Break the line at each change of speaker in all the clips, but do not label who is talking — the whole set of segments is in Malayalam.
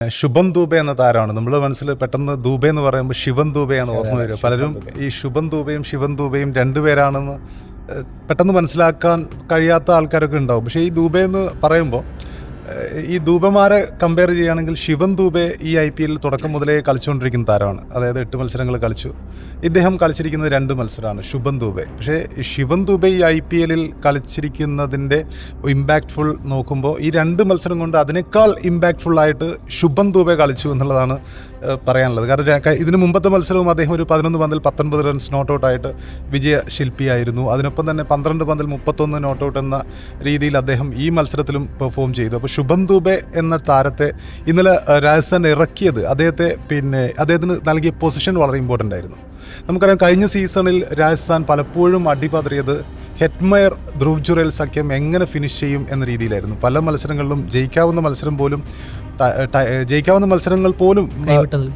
ശുഭം ദൂബെ എന്ന താരമാണ് നമ്മുടെ മനസ്സിൽ പെട്ടെന്ന് ദൂബെ എന്ന് പറയുമ്പോൾ ശിവൻ ദൂബെയാണ് ഓർമ്മ വരിക. പലരും ഈ ശുഭം ദൂബെയും ശിവൻ ദൂബെയും രണ്ടുപേരാണെന്ന് പെട്ടെന്ന് മനസ്സിലാക്കാൻ കഴിയാത്ത ആൾക്കാരൊക്കെ ഉണ്ടാവും. പക്ഷേ ഈ ദൂബെ എന്ന് പറയുമ്പോൾ ഈ ദൂബമാരെ കമ്പയർ ചെയ്യുകയാണെങ്കിൽ ശിവൻ ദൂബെ ഈ IPL തുടക്കം മുതലേ കളിച്ചുകൊണ്ടിരിക്കുന്ന താരമാണ്. അതായത് 8 മത്സരങ്ങൾ കളിച്ചു. ഇദ്ദേഹം കളിച്ചിരിക്കുന്നത് 2 മത്സരമാണ്, ശുഭൻ ദൂബെ. പക്ഷേ ശിവൻ ദൂബെ ഈ IPL കളിച്ചിരിക്കുന്നതിൻ്റെ ഇമ്പാക്റ്റ്ഫുൾ നോക്കുമ്പോൾ ഈ 2 മത്സരം കൊണ്ട് അതിനേക്കാൾ ഇമ്പാക്റ്റ്ഫുള്ളായിട്ട് ശുഭൻ ദൂബെ കളിച്ചു എന്നുള്ളതാണ് പറയാനുള്ളത്. കാരണം ഇതിന് മുമ്പത്തെ മത്സരവും അദ്ദേഹം ഒരു 11 പന്തിൽ 19 റൺസ് നോട്ട് ഔട്ടായിട്ട് വിജയശില്പിയായിരുന്നു. അതിനൊപ്പം തന്നെ 12 പന്തിൽ 31 നോട്ട് ഔട്ട് എന്ന രീതിയിൽ അദ്ദേഹം ഈ മത്സരത്തിലും പെർഫോം ചെയ്തു. അപ്പോൾ ശുഭൻ ദൂബെ എന്ന താരത്തെ ഇന്നലെ രാജസ്ഥാൻ ഇറക്കിയത് അദ്ദേഹത്തിന് നൽകിയ പൊസിഷൻ വളരെ ഇമ്പോർട്ടൻ്റ് ആയിരുന്നു. നമുക്കറിയാം, കഴിഞ്ഞ സീസണിൽ രാജസ്ഥാൻ പലപ്പോഴും അടിപതറിയത് ഹെറ്റ്മയർ ധ്രുവ് ജുറേൽ സഖ്യം എങ്ങനെ ഫിനിഷ് ചെയ്യും എന്ന രീതിയിലായിരുന്നു. പല മത്സരങ്ങളിലും ജയിക്കാവുന്ന മത്സരങ്ങൾ പോലും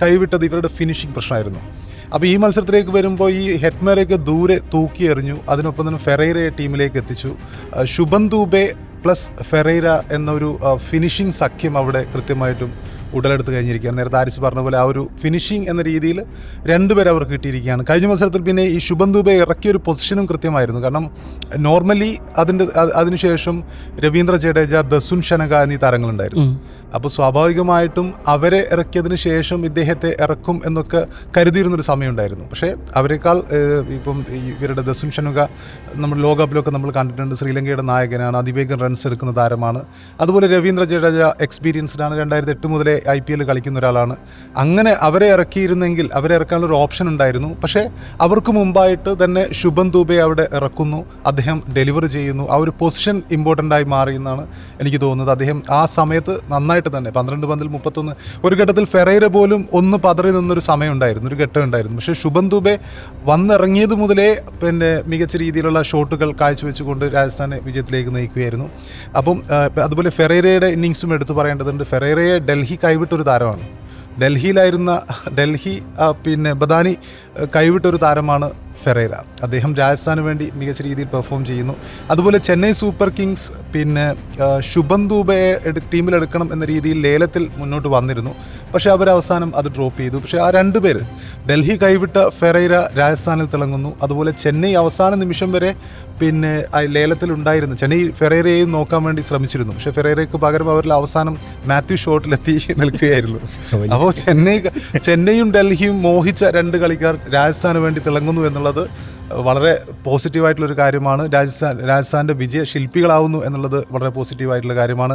കൈവിട്ടത് ഇവരുടെ ഫിനിഷിംഗ് പ്രശ്നമായിരുന്നു. അപ്പോൾ ഈ മത്സരത്തിലേക്ക് വരുമ്പോൾ ഈ ഹെറ്റ്മയറേക്ക് ദൂരെ തൂക്കി എറിഞ്ഞു. അതിനൊപ്പം തന്നെ ഫെറൈറയെ ടീമിലേക്ക് എത്തിച്ചു. ശുഭൻ ദൂബെ പ്ലസ് ഫെറൈറ എന്നൊരു ഫിനിഷിംഗ് സഖ്യം അവിടെ കൃത്യമായിട്ടും ഉടലെടുത്ത് കഴിഞ്ഞിരിക്കുകയാണ്. നേരത്തെ ആരിസ് പറഞ്ഞ പോലെ ആ ഒരു ഫിനിഷിംഗ് എന്ന രീതിയിൽ 2 പേര് അവർക്ക് കിട്ടിയിരിക്കുകയാണ്. കഴിഞ്ഞ മത്സരത്തിൽ പിന്നെ ഈ ശുഭൻ ദൂബെ ഇറക്കിയൊരു പൊസിഷനും കൃത്യമായിരുന്നു. കാരണം നോർമലി അതിനുശേഷം രവീന്ദ്ര ജഡേജ, ദസുൻ ഷനക എന്നീ താരങ്ങളുണ്ടായിരുന്നു. അപ്പോൾ സ്വാഭാവികമായിട്ടും അവരെ ഇറക്കിയതിന് ശേഷം ഇദ്ദേഹത്തെ ഇറക്കും എന്നൊക്കെ കരുതിയിരുന്നൊരു സമയമുണ്ടായിരുന്നു. പക്ഷേ അവരെക്കാൾ ഇപ്പം ഇവരുടെ ദസുൻ ഷനക നമ്മൾ ലോകകപ്പിലൊക്കെ നമ്മൾ കണ്ടിട്ടുണ്ട്. ശ്രീലങ്കയുടെ നായകനാണ്, അതിവേഗം റൺസ് എടുക്കുന്ന താരമാണ്. അതുപോലെ രവീന്ദ്ര ജഡേജ എക്സ്പീരിയൻസ്ഡാണ്, 2008 മുതലേ IPL കളിക്കുന്ന ഒരാളാണ്. അങ്ങനെ അവരെ ഇറക്കിയിരുന്നെങ്കിൽ അവരെ ഇറക്കാനുള്ളൊരു ഓപ്ഷൻ ഉണ്ടായിരുന്നു. പക്ഷേ അവർക്ക് മുമ്പായിട്ട് തന്നെ ശുഭൻ ദൂബെ അവിടെ ഇറക്കുന്നു, അദ്ദേഹം ഡെലിവർ ചെയ്യുന്നു. ആ ഒരു പൊസിഷൻ ഇമ്പോർട്ടൻ്റായി മാറിയെന്നാണ് എനിക്ക് തോന്നുന്നത്. അദ്ദേഹം ആ സമയത്ത് നന്നായിട്ട് തന്നെ 12 പന്തിൽ 31, ഒരു ഘട്ടത്തിൽ ഫെറൈറ പോലും ഒന്ന് പതറി നിന്നൊരു സമയം ഉണ്ടായിരുന്നു, ഒരു ഘട്ടം ഉണ്ടായിരുന്നു. പക്ഷേ ശുഭൻ ദൂബെ വന്നിറങ്ങിയത് മുതലേ മികച്ച രീതിയിലുള്ള ഷോട്ടുകൾ കാഴ്ചവെച്ചുകൊണ്ട് രാജസ്ഥാനെ വിജയത്തിലേക്ക് നയിക്കുകയായിരുന്നു. അപ്പം അതുപോലെ ഫെറൈറയുടെ ഇന്നിങ്സും എടുത്തു പറയേണ്ടതുണ്ട്. ഫെറൈറയെ ഡൽഹി കൈവിട്ടൊരു താരമാണ്. ഡൽഹി ബദാനി കൈവിട്ടൊരു താരമാണ് ഫെറൈറ. അദ്ദേഹം രാജസ്ഥാന് വേണ്ടി മികച്ച രീതിയിൽ പെർഫോം ചെയ്യുന്നു. അതുപോലെ ചെന്നൈ സൂപ്പർ കിങ്സ് ശുഭൻ ദൂബയെ ടീമിലെടുക്കണം എന്ന രീതിയിൽ ലേലത്തിൽ മുന്നോട്ട് വന്നിരുന്നു. പക്ഷേ അവരവസാനം അത് ഡ്രോപ്പ് ചെയ്തു. പക്ഷേ ആ 2 പേര്, ഡൽഹി കൈവിട്ട ഫെറൈറ രാജസ്ഥാനിൽ തിളങ്ങുന്നു. അതുപോലെ ചെന്നൈ അവസാന നിമിഷം വരെ ലേലത്തിൽ ഉണ്ടായിരുന്നു. ചെന്നൈ ഫെറൈറയെയും നോക്കാൻ വേണ്ടി ശ്രമിച്ചിരുന്നു. പക്ഷേ ഫെറൈറയ്ക്ക് പകരം അവരിൽ അവസാനം മാത്യു ഷോട്ടിലെത്തി നിൽക്കുകയായിരുന്നു. അപ്പോൾ ചെന്നൈയും ഡൽഹിയും മോഹിച്ച 2 കളിക്കാർ രാജസ്ഥാന് വേണ്ടി തിളങ്ങുന്നു എന്നുള്ളത് വളരെ പോസിറ്റീവായിട്ടുള്ളൊരു കാര്യമാണ്. രാജസ്ഥാൻ്റെ വിജയ ശില്പികളാവുന്നു എന്നുള്ളത് വളരെ പോസിറ്റീവായിട്ടുള്ള കാര്യമാണ്.